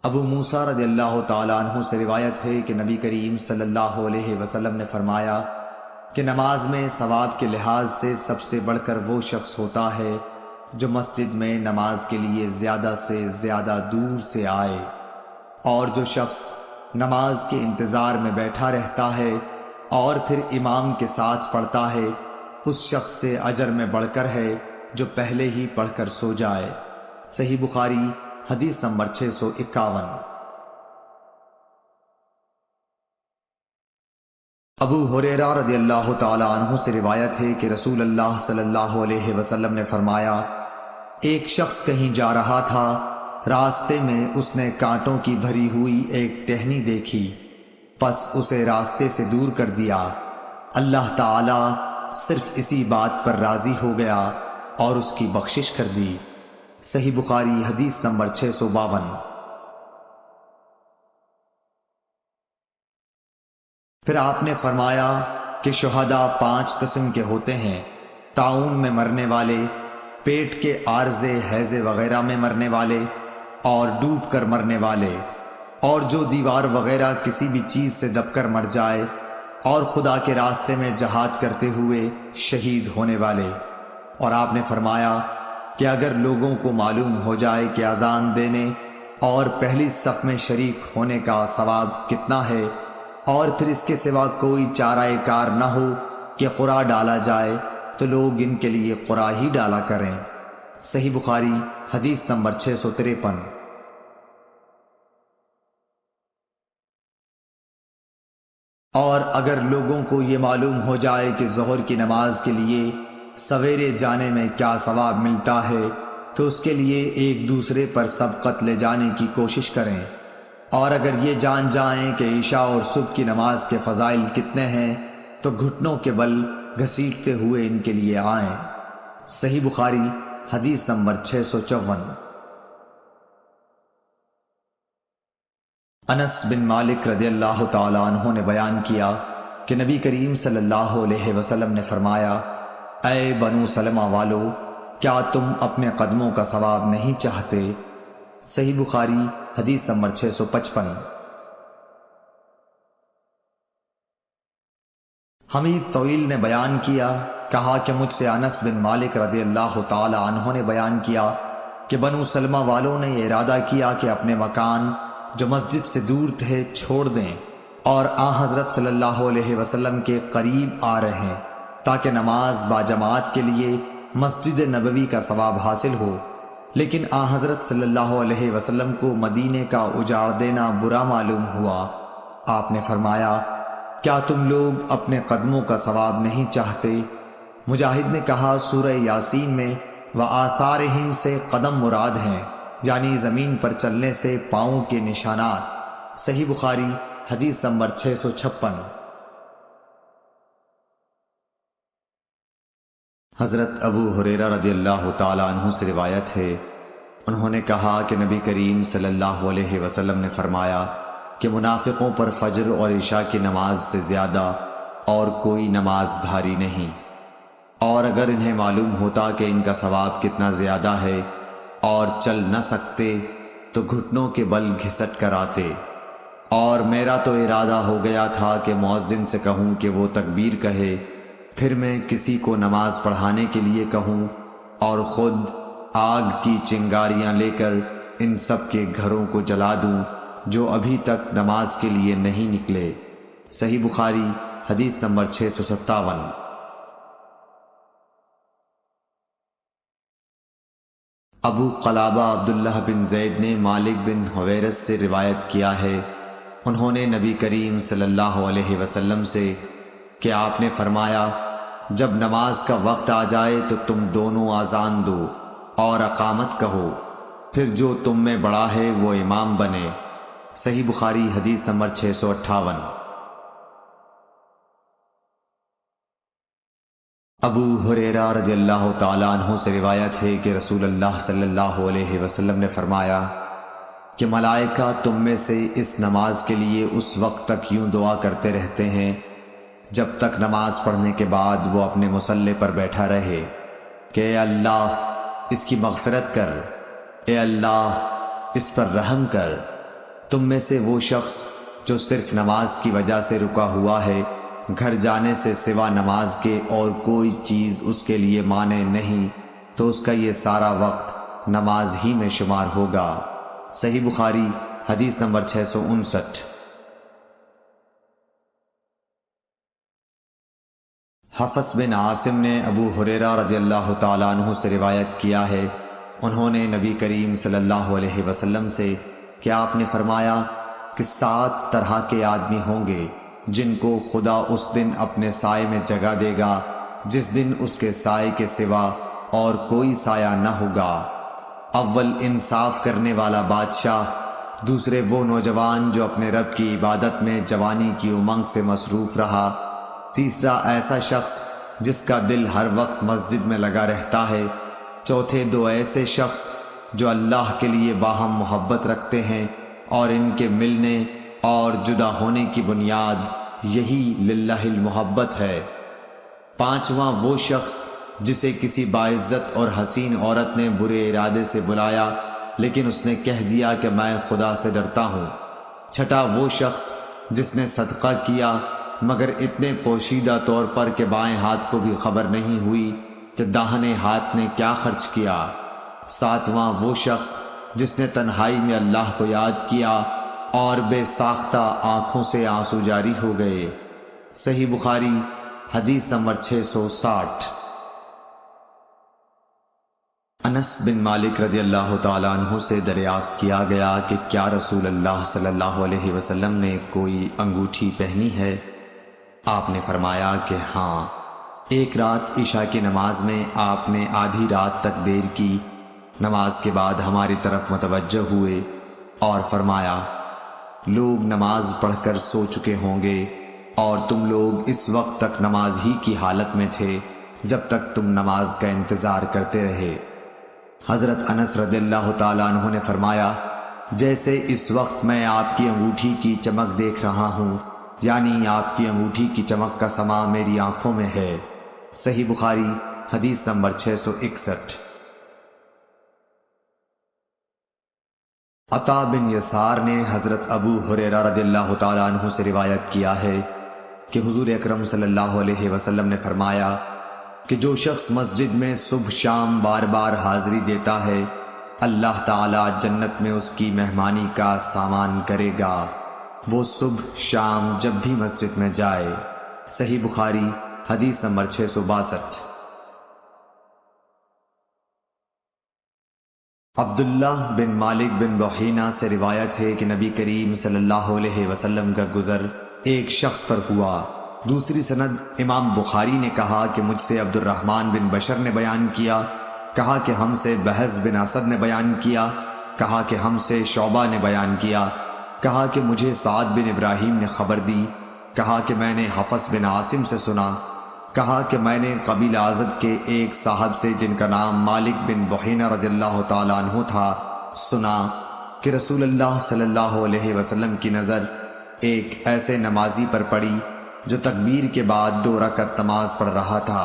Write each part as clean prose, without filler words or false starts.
ابو موسیٰ رضی اللہ تعالیٰ عنہ سے روایت ہے کہ نبی کریم صلی اللہ علیہ وسلم نے فرمایا کہ نماز میں ثواب کے لحاظ سے سب سے بڑھ کر وہ شخص ہوتا ہے جو مسجد میں نماز کے لیے زیادہ سے زیادہ دور سے آئے، اور جو شخص نماز کے انتظار میں بیٹھا رہتا ہے اور پھر امام کے ساتھ پڑھتا ہے، اس شخص سے اجر میں بڑھ کر ہے جو پہلے ہی پڑھ کر سو جائے۔ صحیح بخاری حدیث نمبر 651۔ ابو ہریرہ رضی اللہ تعالی عنہ سے روایت ہے کہ رسول اللہ صلی اللہ علیہ وسلم نے فرمایا، ایک شخص کہیں جا رہا تھا، راستے میں اس نے کانٹوں کی بھری ہوئی ایک ٹہنی دیکھی، پس اسے راستے سے دور کر دیا۔ اللہ تعالی صرف اسی بات پر راضی ہو گیا اور اس کی بخشش کر دی۔ صحیح بخاری حدیث نمبر 652۔ پھر آپ نے فرمایا کہ شہداء 5 قسم کے ہوتے ہیں: طاعون میں مرنے والے، پیٹ کے عارضے ہیضے وغیرہ میں مرنے والے، اور ڈوب کر مرنے والے، اور جو دیوار وغیرہ کسی بھی چیز سے دب کر مر جائے، اور خدا کے راستے میں جہاد کرتے ہوئے شہید ہونے والے۔ اور آپ نے فرمایا کہ اگر لوگوں کو معلوم ہو جائے کہ اذان دینے اور پہلی صف میں شریک ہونے کا ثواب کتنا ہے، اور پھر اس کے سوا کوئی چارہ کار نہ ہو کہ قرآ ڈالا جائے، تو لوگ ان کے لیے قرآ ہی ڈالا کریں۔ صحیح بخاری حدیث نمبر 653۔ اور اگر لوگوں کو یہ معلوم ہو جائے کہ ظہر کی نماز کے لیے سویرے جانے میں کیا ثواب ملتا ہے، تو اس کے لیے ایک دوسرے پر سبقت لے جانے کی کوشش کریں، اور اگر یہ جان جائیں کہ عشاء اور صبح کی نماز کے فضائل کتنے ہیں، تو گھٹنوں کے بل گھسیٹتے ہوئے ان کے لیے آئیں۔ صحیح بخاری حدیث نمبر 654۔ انس بن مالک رضی اللہ تعالی عنہ نے بیان کیا کہ نبی کریم صلی اللہ علیہ وسلم نے فرمایا، اے بنو سلمہ والو، کیا تم اپنے قدموں کا ثواب نہیں چاہتے؟ صحیح بخاری حدیث نمبر 655۔ حمید طویل نے بیان کیا، کہا کہ مجھ سے انس بن مالک رضی اللہ تعالی عنہ نے بیان کیا کہ بنو سلمہ والوں نے ارادہ کیا کہ اپنے مکان جو مسجد سے دور تھے چھوڑ دیں اور حضرت صلی اللہ علیہ وسلم کے قریب آ رہے ہیں، تاکہ نماز باجماعت کے لیے مسجد نبوی کا ثواب حاصل ہو۔ لیکن حضرت صلی اللہ علیہ وسلم کو مدینے کا اجاڑ دینا برا معلوم ہوا۔ آپ نے فرمایا، کیا تم لوگ اپنے قدموں کا ثواب نہیں چاہتے؟ مجاہد نے کہا، سورہ یاسین میں وآثارہم سے قدم مراد ہیں، یعنی زمین پر چلنے سے پاؤں کے نشانات۔ صحیح بخاری حدیث نمبر 656۔ حضرت ابو ہریرہ رضی اللہ تعالی عنہ سے روایت ہے، انہوں نے کہا کہ نبی کریم صلی اللہ علیہ وسلم نے فرمایا کہ منافقوں پر فجر اور عشاء کی نماز سے زیادہ اور کوئی نماز بھاری نہیں، اور اگر انہیں معلوم ہوتا کہ ان کا ثواب کتنا زیادہ ہے اور چل نہ سکتے تو گھٹنوں کے بل گھسٹ کر آتے۔ اور میرا تو ارادہ ہو گیا تھا کہ مؤذن سے کہوں کہ وہ تکبیر کہے، پھر میں کسی کو نماز پڑھانے کے لیے کہوں اور خود آگ کی چنگاریاں لے کر ان سب کے گھروں کو جلا دوں جو ابھی تک نماز کے لیے نہیں نکلے۔ صحیح بخاری حدیث نمبر 657۔ ابو قلابہ عبداللہ بن زید نے مالک بن حویرث سے روایت کیا ہے، انہوں نے نبی کریم صلی اللہ علیہ وسلم سے کہ آپ نے فرمایا، جب نماز کا وقت آ جائے تو تم دونوں اذان دو اور اقامت کہو، پھر جو تم میں بڑا ہے وہ امام بنے۔ صحیح بخاری حدیث نمبر 658۔ ابو ہریرہ رضی اللہ تعالی عنہ سے روایت ہے کہ رسول اللہ صلی اللہ علیہ وسلم نے فرمایا کہ ملائکہ تم میں سے اس نماز کے لیے اس وقت تک یوں دعا کرتے رہتے ہیں جب تک نماز پڑھنے کے بعد وہ اپنے مصلی پر بیٹھا رہے کہ اے اللہ اس کی مغفرت کر، اے اللہ اس پر رحم کر، تم میں سے وہ شخص جو صرف نماز کی وجہ سے رکا ہوا ہے، گھر جانے سے سوا نماز کے اور کوئی چیز اس کے لیے مانع نہیں، تو اس کا یہ سارا وقت نماز ہی میں شمار ہوگا۔ صحیح بخاری حدیث نمبر 659۔ حفص بن عاصم نے ابو ہریرہ رضی اللہ تعالیٰ عنہ سے روایت کیا ہے، انہوں نے نبی کریم صلی اللہ علیہ وسلم سے کہ آپ نے فرمایا کہ 7 طرح کے آدمی ہوں گے جن کو خدا اس دن اپنے سائے میں جگہ دے گا جس دن اس کے سائے کے سوا اور کوئی سایہ نہ ہوگا۔ اول انصاف کرنے والا بادشاہ، دوسرے وہ نوجوان جو اپنے رب کی عبادت میں جوانی کی امنگ سے مصروف رہا، تیسرا ایسا شخص جس کا دل ہر وقت مسجد میں لگا رہتا ہے، چوتھے 2 ایسے شخص جو اللہ کے لیے باہم محبت رکھتے ہیں اور ان کے ملنے اور جدا ہونے کی بنیاد یہی للہ المحبت ہے، پانچواں وہ شخص جسے کسی باعزت اور حسین عورت نے برے ارادے سے بلایا لیکن اس نے کہہ دیا کہ میں خدا سے ڈرتا ہوں، چھٹا وہ شخص جس نے صدقہ کیا مگر اتنے پوشیدہ طور پر کہ بائیں ہاتھ کو بھی خبر نہیں ہوئی کہ داہنے ہاتھ نے کیا خرچ کیا، ساتواں وہ شخص جس نے تنہائی میں اللہ کو یاد کیا اور بے ساختہ آنکھوں سے آنسو جاری ہو گئے۔ صحیح بخاری حدیث نمبر 660۔ انس بن مالک رضی اللہ تعالیٰ عنہ سے دریافت کیا گیا کہ کیا رسول اللہ صلی اللہ علیہ وسلم نے کوئی انگوٹھی پہنی ہے؟ آپ نے فرمایا کہ ہاں، ایک رات عشاء کی نماز میں آپ نے آدھی رات تک دیر کی، نماز کے بعد ہماری طرف متوجہ ہوئے اور فرمایا لوگ نماز پڑھ کر سو چکے ہوں گے اور تم لوگ اس وقت تک نماز ہی کی حالت میں تھے جب تک تم نماز کا انتظار کرتے رہے۔ حضرت انس رضی اللہ تعالیٰ عنہ نے فرمایا جیسے اس وقت میں آپ کی انگوٹھی کی چمک دیکھ رہا ہوں، یعنی آپ کی انگوٹھی کی چمک کا سما میری آنکھوں میں ہے۔ صحیح بخاری حدیث نمبر 661۔ عطا بن یسار نے حضرت ابو ہریرہ رضی اللہ تعالیٰ عنہ سے روایت کیا ہے کہ حضور اکرم صلی اللہ علیہ وسلم نے فرمایا کہ جو شخص مسجد میں صبح شام بار بار حاضری دیتا ہے، اللہ تعالیٰ جنت میں اس کی مہمانی کا سامان کرے گا، وہ صبح شام جب بھی مسجد میں جائے۔ صحیح بخاری حدیث نمبر 662۔ عبداللہ بن مالک بن بحینہ سے روایت ہے کہ نبی کریم صلی اللہ علیہ وسلم کا گزر ایک شخص پر ہوا۔ دوسری سند امام بخاری نے کہا کہ مجھ سے عبد الرحمن بن بشر نے بیان کیا، کہا کہ ہم سے بہز بن اسد نے بیان کیا، کہا کہ ہم سے شعبہ نے بیان کیا، کہا کہ مجھے سعد بن ابراہیم نے خبر دی، کہا کہ میں نے حفص بن عاصم سے سنا، کہا کہ میں نے قبیلہ ازد کے ایک صاحب سے جن کا نام مالک بن بحینہ رضی اللہ تعالیٰ عنہ تھا سنا کہ رسول اللہ صلی اللہ علیہ وسلم کی نظر ایک ایسے نمازی پر پڑی جو تکبیر کے بعد 2 رکعت نماز پڑھ رہا تھا۔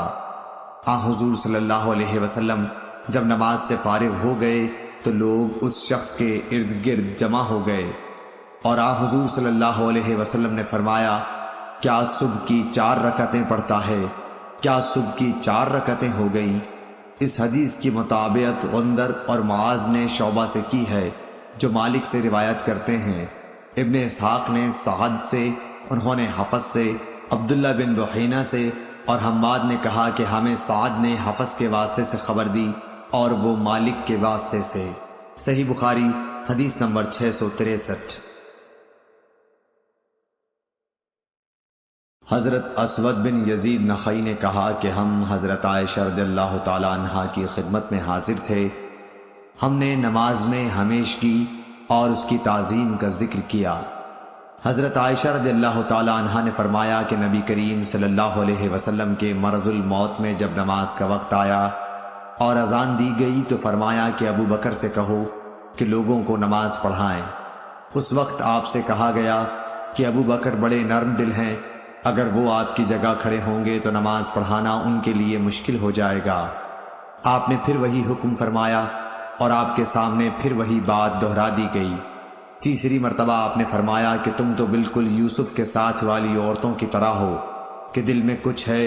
حضور صلی اللہ علیہ وسلم جب نماز سے فارغ ہو گئے تو لوگ اس شخص کے ارد گرد جمع ہو گئے اور حضور صلی اللہ علیہ وسلم نے فرمایا کیا صبح کی 4 رکعتیں پڑھتا ہے؟ کیا صبح کی 4 رکعتیں ہو گئیں؟ اس حدیث کی مطابقت غندر اور معاذ نے شعبہ سے کی ہے جو مالک سے روایت کرتے ہیں۔ ابن اسحاق نے سعد سے، انہوں نے حفص سے، عبداللہ بن بحینہ سے اور حماد نے کہا کہ ہمیں سعد نے حفص کے واسطے سے خبر دی اور وہ مالک کے واسطے سے۔ صحیح بخاری حدیث نمبر 663۔ حضرت اسود بن یزید نخعی نے کہا کہ ہم حضرت عائشہ رضی اللہ تعالی عنہا کی خدمت میں حاضر تھے، ہم نے نماز میں ہمیشگی اور اس کی تعظیم کا ذکر کیا۔ حضرت عائشہ رضی اللہ تعالی عنہا نے فرمایا کہ نبی کریم صلی اللہ علیہ وسلم کے مرض الموت میں جب نماز کا وقت آیا اور اذان دی گئی تو فرمایا کہ ابو بکر سے کہو کہ لوگوں کو نماز پڑھائیں۔ اس وقت آپ سے کہا گیا کہ ابو بکر بڑے نرم دل ہیں، اگر وہ آپ کی جگہ کھڑے ہوں گے تو نماز پڑھانا ان کے لیے مشکل ہو جائے گا۔ آپ نے پھر وہی حکم فرمایا اور آپ کے سامنے پھر وہی بات دہرا دی گئی۔ تیسری مرتبہ آپ نے فرمایا کہ تم تو بالکل یوسف کے ساتھ والی عورتوں کی طرح ہو کہ دل میں کچھ ہے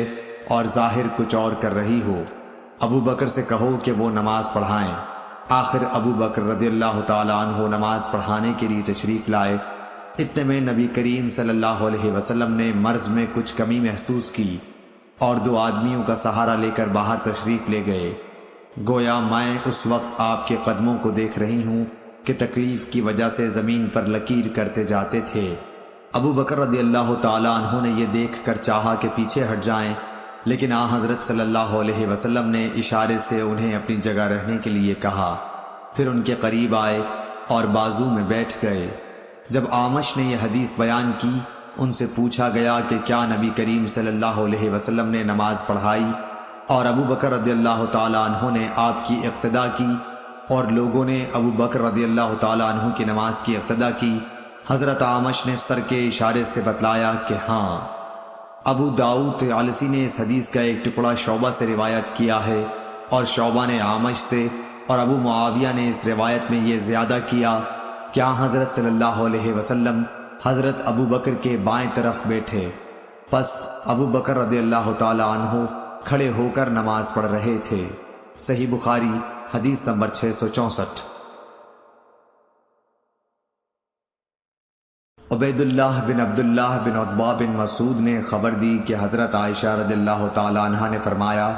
اور ظاہر کچھ اور کر رہی ہو۔ ابو بکر سے کہو کہ وہ نماز پڑھائیں۔ آخر ابو بکر رضی اللہ تعالیٰ عنہ نماز پڑھانے کے لیے تشریف لائے۔ اتنے میں نبی کریم صلی اللہ علیہ وسلم نے مرض میں کچھ کمی محسوس کی اور 2 آدمیوں کا سہارا لے کر باہر تشریف لے گئے۔ گویا میں اس وقت آپ کے قدموں کو دیکھ رہی ہوں کہ تکلیف کی وجہ سے زمین پر لکیر کرتے جاتے تھے۔ ابو بکر رضی اللہ تعالیٰ عنہ نے یہ دیکھ کر چاہا کہ پیچھے ہٹ جائیں، لیکن حضرت صلی اللہ علیہ وسلم نے اشارے سے انہیں اپنی جگہ رہنے کے لیے کہا۔ پھر ان کے قریب آئے اور بازو میں بیٹھ گئے۔ جب اعمش نے یہ حدیث بیان کی، ان سے پوچھا گیا کہ کیا نبی کریم صلی اللہ علیہ وسلم نے نماز پڑھائی؟ اور ابو بکر رضی اللہ تعالیٰ عنہ نے آپ کی اقتدا کی اور لوگوں نے ابو بکر رضی اللہ تعالیٰ عنہ کی نماز کی اقتدا کی۔ حضرت اعمش نے سر کے اشارے سے بتلایا کہ ہاں۔ ابو داؤد طیالسی نے اس حدیث کا ایک ٹکڑا شعبہ سے روایت کیا ہے اور شعبہ نے اعمش سے، اور ابو معاویہ نے اس روایت میں یہ زیادہ کیا کہ حضرت صلی اللہ علیہ وسلم حضرت ابو بکر کے بائیں طرف بیٹھے، پس ابو بکر رضی اللہ تعالیٰ عنہ کھڑے ہو کر نماز پڑھ رہے تھے۔ صحیح بخاری حدیث نمبر 664۔ عبید اللہ بن عبداللہ بن عتبہ بن مسعود نے خبر دی کہ حضرت عائشہ رضی اللہ تعالیٰ عنہا نے فرمایا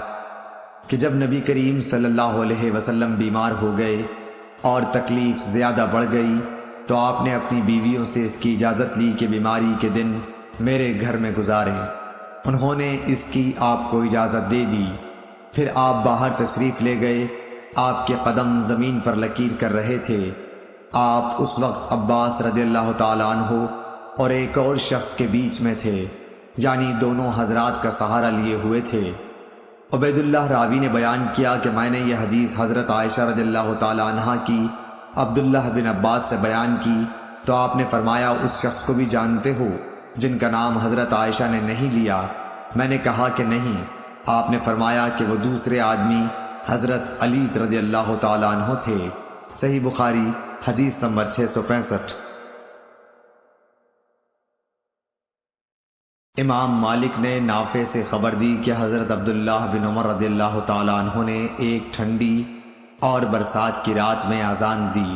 کہ جب نبی کریم صلی اللہ علیہ وسلم بیمار ہو گئے اور تکلیف زیادہ بڑھ گئی تو آپ نے اپنی بیویوں سے اس کی اجازت لی کہ بیماری کے دن میرے گھر میں گزاریں۔ انہوں نے اس کی آپ کو اجازت دے دی۔ پھر آپ باہر تشریف لے گئے۔ آپ کے قدم زمین پر لکیر کر رہے تھے۔ آپ اس وقت عباس رضی اللہ تعالیٰ عنہ اور ایک اور شخص کے بیچ میں تھے، یعنی دونوں حضرات کا سہارا لیے ہوئے تھے۔ عبید اللہ راوی نے بیان کیا کہ میں نے یہ حدیث حضرت عائشہ رضی اللہ تعالیٰ عنہا کی عبداللہ بن عباس سے بیان کی تو آپ نے فرمایا اس شخص کو بھی جانتے ہو جن کا نام حضرت عائشہ نے نہیں لیا؟ میں نے کہا کہ نہیں۔ آپ نے فرمایا کہ وہ دوسرے آدمی حضرت علی رضی اللہ تعالیٰ عنہ تھے۔ صحیح بخاری حدیث نمبر 665۔ امام مالک نے نافع سے خبر دی کہ حضرت عبداللہ بن عمر رضی اللہ تعالیٰ عنہ نے ایک ٹھنڈی اور برسات کی رات میں اذان دی،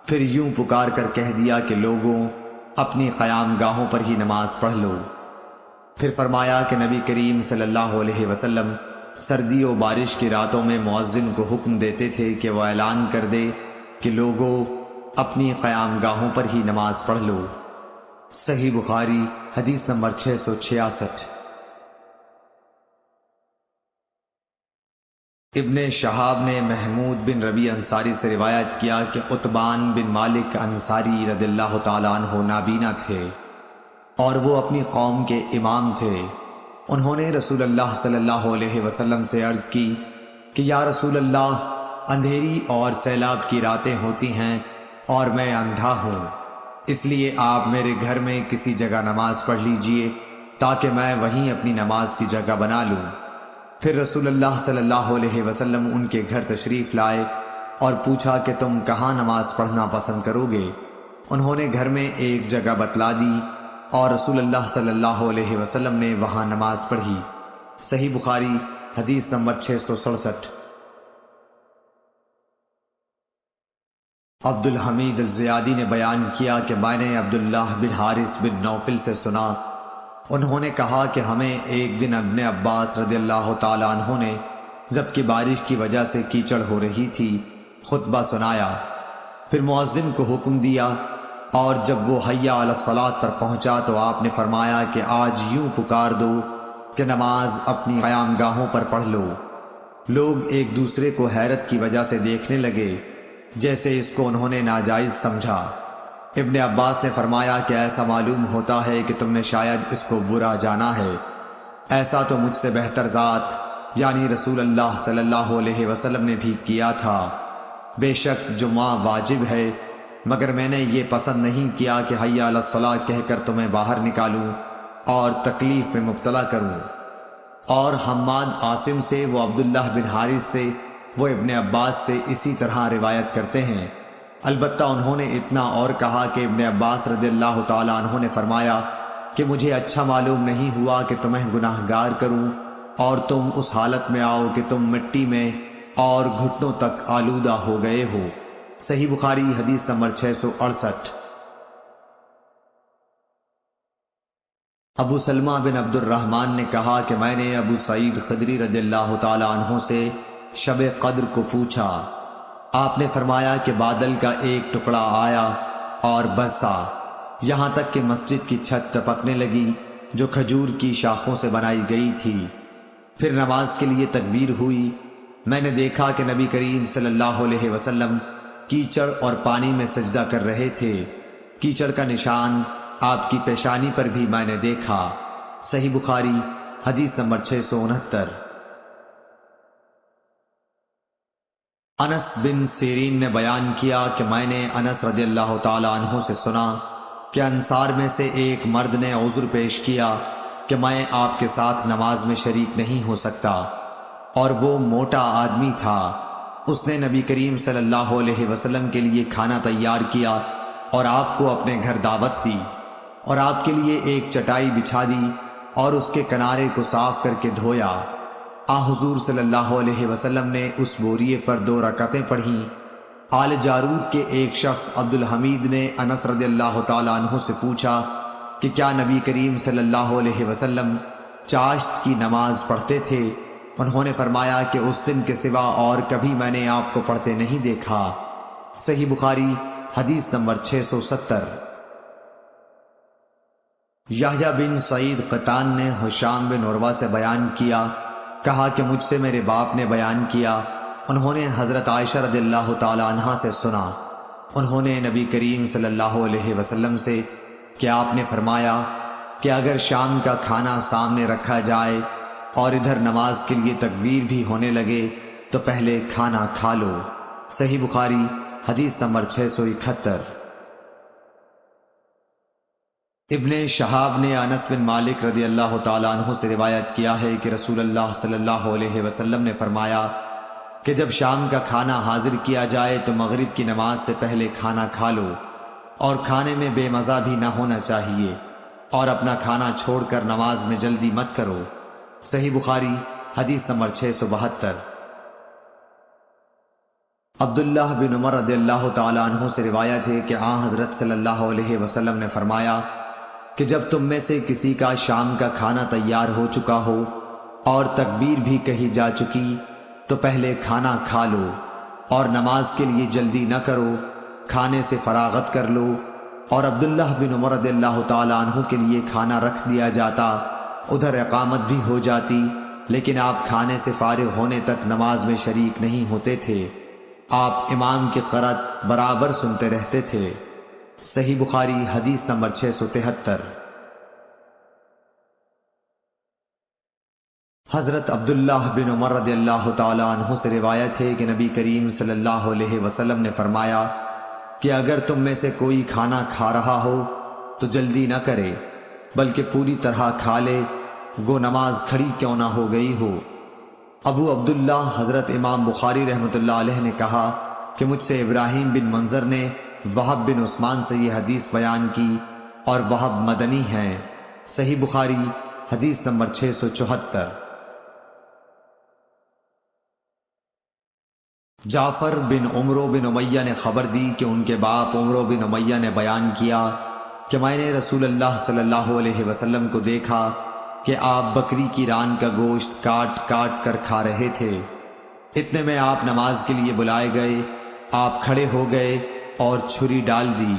پھر یوں پکار کر کہہ دیا کہ لوگوں اپنی قیام گاہوں پر ہی نماز پڑھ لو۔ پھر فرمایا کہ نبی کریم صلی اللہ علیہ وسلم سردی و بارش کی راتوں میں مؤذن کو حکم دیتے تھے کہ وہ اعلان کر دے کہ لوگوں اپنی قیام گاہوں پر ہی نماز پڑھ لو۔ صحیح بخاری حدیث نمبر 666۔ ابن شہاب نے محمود بن ربیع انصاری سے روایت کیا کہ عتبان بن مالک انصاری رضی اللہ تعالیٰ عنہ نابینا تھے اور وہ اپنی قوم کے امام تھے۔ انہوں نے رسول اللہ صلی اللہ علیہ وسلم سے عرض کی کہ یا رسول اللہ، اندھیری اور سیلاب کی راتیں ہوتی ہیں اور میں اندھا ہوں، اس لیے آپ میرے گھر میں کسی جگہ نماز پڑھ لیجئے تاکہ میں وہیں اپنی نماز کی جگہ بنا لوں۔ پھر رسول اللہ صلی اللہ علیہ وسلم ان کے گھر تشریف لائے اور پوچھا کہ تم کہاں نماز پڑھنا پسند کرو گے؟ انہوں نے گھر میں ایک جگہ بتلا دی اور رسول اللہ صلی اللہ علیہ وسلم نے وہاں نماز پڑھی۔ صحیح بخاری حدیث نمبر 667۔ عبد الحمید الزیادی نے بیان کیا کہ میں نے عبداللہ بن حارث بن نوفل سے سنا، انہوں نے کہا کہ ہمیں ایک دن ابن عباس رضی اللہ تعالیٰ عنہ نے جبکہ بارش کی وجہ سے کیچڑ ہو رہی تھی خطبہ سنایا، پھر مؤذن کو حکم دیا اور جب وہ حی علی الصلاۃ پر پہنچا تو آپ نے فرمایا کہ آج یوں پکار دو کہ نماز اپنی قیام گاہوں پر پڑھ لو۔ لوگ ایک دوسرے کو حیرت کی وجہ سے دیکھنے لگے جیسے اس کو انہوں نے ناجائز سمجھا۔ ابن عباس نے فرمایا کہ ایسا معلوم ہوتا ہے کہ تم نے شاید اس کو برا جانا ہے، ایسا تو مجھ سے بہتر ذات یعنی رسول اللہ صلی اللہ علیہ وسلم نے بھی کیا تھا۔ بے شک جمعہ واجب ہے، مگر میں نے یہ پسند نہیں کیا کہ حی علی الصلاۃ کہہ کر تمہیں باہر نکالوں اور تکلیف میں مبتلا کروں۔ اور حماد عاصم سے، وہ عبداللہ بن حارث سے، وہ ابن عباس سے اسی طرح روایت کرتے ہیں البتہ انہوں نے اتنا اور کہا کہ ابن عباس رضی اللہ تعالیٰ عنہ نے فرمایا کہ مجھے اچھا معلوم نہیں ہوا کہ تمہیں گناہگار کروں اور تم اس حالت میں آؤ کہ تم مٹی میں اور گھٹنوں تک آلودہ ہو گئے ہو۔ صحیح بخاری حدیث نمبر 668۔ ابو سلمہ بن عبد الرحمن نے کہا کہ میں نے ابو سعید خدری رضی اللہ تعالیٰ عنہ سے شب قدر کو پوچھا۔ آپ نے فرمایا کہ بادل کا ایک ٹکڑا آیا اور برسا یہاں تک کہ مسجد کی چھت ٹپکنے لگی جو کھجور کی شاخوں سے بنائی گئی تھی۔ پھر نماز کے لیے تکبیر ہوئی۔ میں نے دیکھا کہ نبی کریم صلی اللہ علیہ وسلم کیچڑ اور پانی میں سجدہ کر رہے تھے۔ کیچڑ کا نشان آپ کی پیشانی پر بھی میں نے دیکھا۔ صحیح بخاری حدیث نمبر 669۔ انس بن سیرین نے بیان کیا کہ میں نے انس رضی اللہ تعالیٰ عنہ سے سنا کہ انصار میں سے ایک مرد نے عذر پیش کیا کہ میں آپ کے ساتھ نماز میں شریک نہیں ہو سکتا، اور وہ موٹا آدمی تھا۔ اس نے نبی کریم صلی اللہ علیہ وسلم کے لیے کھانا تیار کیا اور آپ کو اپنے گھر دعوت دی، اور آپ کے لیے ایک چٹائی بچھا دی اور اس کے کنارے کو صاف کر کے دھویا۔ حضور صلی اللہ علیہ وسلم نے اس بوریے پر 2 رکعتیں پڑھیں۔ آل جارود کے ایک شخص عبد الحمید نے انس رضی اللہ تعالیٰ عنہ سے پوچھا کہ کیا نبی کریم صلی اللہ علیہ وسلم چاشت کی نماز پڑھتے تھے؟ انہوں نے فرمایا کہ اس دن کے سوا اور کبھی میں نے آپ کو پڑھتے نہیں دیکھا۔ صحیح بخاری حدیث نمبر 670۔ یحییٰ بن سعید قطان نے ہشام بن عروہ سے بیان کیا، کہا کہ مجھ سے میرے باپ نے بیان کیا، انہوں نے حضرت عائشہ رضی اللہ تعالی عنہا سے سنا، انہوں نے نبی کریم صلی اللہ علیہ وسلم سے کہ آپ نے فرمایا کہ اگر شام کا کھانا سامنے رکھا جائے اور ادھر نماز کے لیے تکبیر بھی ہونے لگے تو پہلے کھانا کھا لو۔ صحیح بخاری حدیث نمبر 671۔ ابن شہاب نے انس بن مالک رضی اللہ تعالیٰ عنہ سے روایت کیا ہے کہ رسول اللہ صلی اللہ علیہ وسلم نے فرمایا کہ جب شام کا کھانا حاضر کیا جائے تو مغرب کی نماز سے پہلے کھانا کھا لو، اور کھانے میں بے مزہ بھی نہ ہونا چاہیے، اور اپنا کھانا چھوڑ کر نماز میں جلدی مت کرو۔ صحیح بخاری حدیث نمبر 672۔ عبداللہ بن عمر رضی اللہ تعالیٰ عنہ سے روایت ہے کہ حضرت صلی اللہ علیہ وسلم نے فرمایا کہ جب تم میں سے کسی کا شام کا کھانا تیار ہو چکا ہو اور تکبیر بھی کہی جا چکی تو پہلے کھانا کھا لو اور نماز کے لیے جلدی نہ کرو، کھانے سے فراغت کر لو۔ اور عبداللہ بن عمر رضی اللہ تعالیٰ عنہ کے لیے کھانا رکھ دیا جاتا، ادھر اقامت بھی ہو جاتی، لیکن آپ کھانے سے فارغ ہونے تک نماز میں شریک نہیں ہوتے تھے۔ آپ امام کی قرأت برابر سنتے رہتے تھے۔ صحیح بخاری حدیث نمبر 673۔ حضرت عبداللہ بن عمر رضی اللہ تعالیٰ عنہ سے روایت ہے کہ نبی کریم صلی اللہ علیہ وسلم نے فرمایا کہ اگر تم میں سے کوئی کھانا کھا رہا ہو تو جلدی نہ کرے، بلکہ پوری طرح کھا لے، گو نماز کھڑی کیوں نہ ہو گئی ہو۔ ابو عبداللہ حضرت امام بخاری رحمۃ اللہ علیہ نے کہا کہ مجھ سے ابراہیم بن منظر نے وہب بن عثمان سے یہ حدیث بیان کی، اور وہب مدنی ہیں۔ صحیح بخاری حدیث نمبر 674۔ جعفر بن عمرو بن امیہ نے خبر دی کہ ان کے باپ عمرو بن امیہ نے بیان کیا کہ میں نے رسول اللہ صلی اللہ علیہ وسلم کو دیکھا کہ آپ بکری کی ران کا گوشت کاٹ کاٹ کر کھا رہے تھے۔ اتنے میں آپ نماز کے لیے بلائے گئے، آپ کھڑے ہو گئے اور چھری ڈال دی،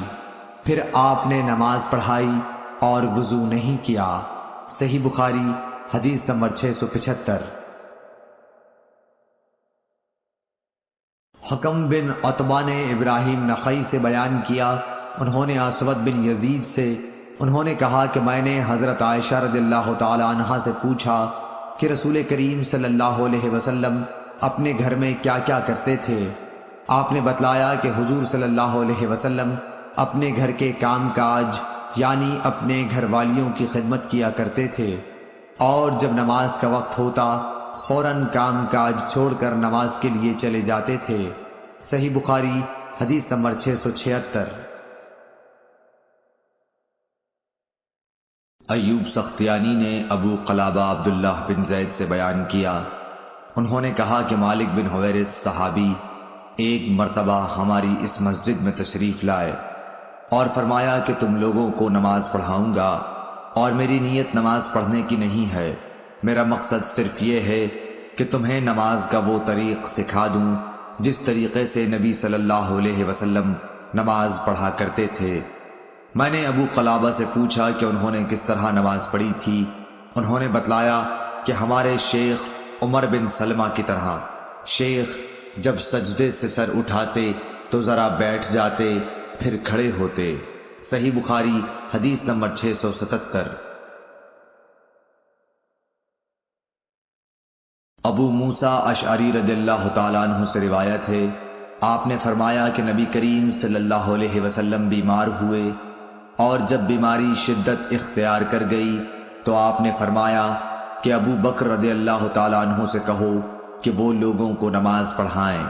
پھر آپ نے نماز پڑھائی اور وضو نہیں کیا۔ صحیح بخاری حدیث نمبر 675۔ حکم بن عتبہ نے ابراہیم نخعی سے بیان کیا، انہوں نے اسود بن یزید سے، انہوں نے کہا کہ میں نے حضرت عائشہ رضی اللہ تعالی عنہا سے پوچھا کہ رسول کریم صلی اللہ علیہ وسلم اپنے گھر میں کیا کیا کرتے تھے۔ آپ نے بتلایا کہ حضور صلی اللہ علیہ وسلم اپنے گھر کے کام کاج یعنی اپنے گھر والیوں کی خدمت کیا کرتے تھے، اور جب نماز کا وقت ہوتا فوراً کام کاج چھوڑ کر نماز کے لیے چلے جاتے تھے۔ صحیح بخاری حدیث نمبر 676۔ ایوب سختیانی نے ابو قلابہ عبداللہ بن زید سے بیان کیا، انہوں نے کہا کہ مالک بن حویرث صحابی ایک مرتبہ ہماری اس مسجد میں تشریف لائے اور فرمایا کہ تم لوگوں کو نماز پڑھاؤں گا، اور میری نیت نماز پڑھنے کی نہیں ہے، میرا مقصد صرف یہ ہے کہ تمہیں نماز کا وہ طریق سکھا دوں جس طریقے سے نبی صلی اللہ علیہ وسلم نماز پڑھا کرتے تھے۔ میں نے ابو قلابہ سے پوچھا کہ انہوں نے کس طرح نماز پڑھی تھی۔ انہوں نے بتلایا کہ ہمارے شیخ عمر بن سلمہ کی طرح۔ شیخ جب سجدے سے سر اٹھاتے تو ذرا بیٹھ جاتے، پھر کھڑے ہوتے۔ صحیح بخاری حدیث نمبر 677۔ ابو موسیٰ اشعری رضی اللہ تعالیٰ عنہ سے روایت ہے، آپ نے فرمایا کہ نبی کریم صلی اللہ علیہ وسلم بیمار ہوئے، اور جب بیماری شدت اختیار کر گئی تو آپ نے فرمایا کہ ابو بکر رضی اللہ تعالیٰ عنہ سے کہو کہ وہ لوگوں کو نماز پڑھائیں۔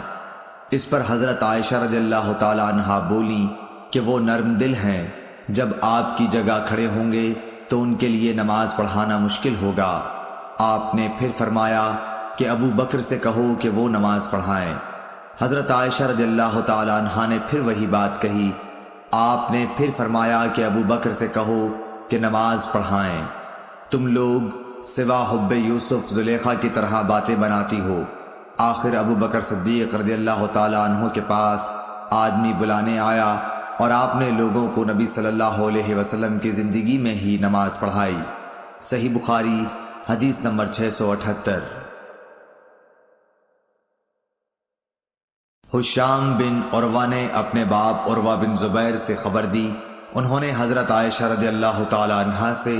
اس پر حضرت عائشہ رضی اللہ تعالیٰ عنہ بولیں کہ وہ نرم دل ہیں، جب آپ کی جگہ کھڑے ہوں گے تو ان کے لیے نماز پڑھانا مشکل ہوگا۔ آپ نے پھر فرمایا کہ ابو بکر سے کہو کہ وہ نماز پڑھائیں۔ حضرت عائشہ رضی اللہ تعالیٰ عنہ نے پھر وہی بات کہی۔ آپ نے پھر فرمایا کہ ابو بکر سے کہو کہ نماز پڑھائیں۔ تم لوگ سوا حب یوسف زلیخا کی طرح باتیں بناتی ہو۔ آخر ابو بکر صدیق رضی اللہ تعالیٰ عنہ کے پاس آدمی بلانے آیا اور آپ نے لوگوں کو نبی صلی اللہ علیہ وسلم کی زندگی میں ہی نماز پڑھائی۔ صحیح بخاری حدیث نمبر 678۔ ہشام بن عروہ نے اپنے باپ عروہ بن زبیر سے خبر دی، انہوں نے حضرت عائشہ رضی اللہ تعالی عنہا سے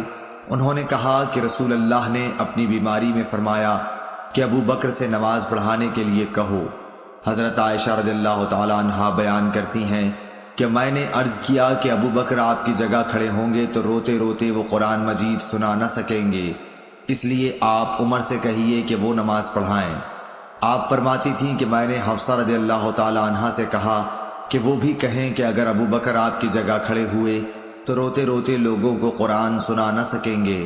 انہوں نے کہا کہ رسول اللہ نے اپنی بیماری میں فرمایا کہ ابو بکر سے نماز پڑھانے کے لیے کہو۔ حضرت عائشہ رضی اللہ تعالی عنہا بیان کرتی ہیں کہ میں نے عرض کیا کہ ابو بکر آپ کی جگہ کھڑے ہوں گے تو روتے روتے وہ قرآن مجید سنا نہ سکیں گے، اس لیے آپ عمر سے کہیے کہ وہ نماز پڑھائیں۔ آپ فرماتی تھیں کہ میں نے حفصہ رضی اللہ تعالی عنہا سے کہا کہ وہ بھی کہیں کہ اگر ابو بکر آپ کی جگہ کھڑے ہوئے تو روتے روتے لوگوں کو قرآن سنا نہ سکیں گے،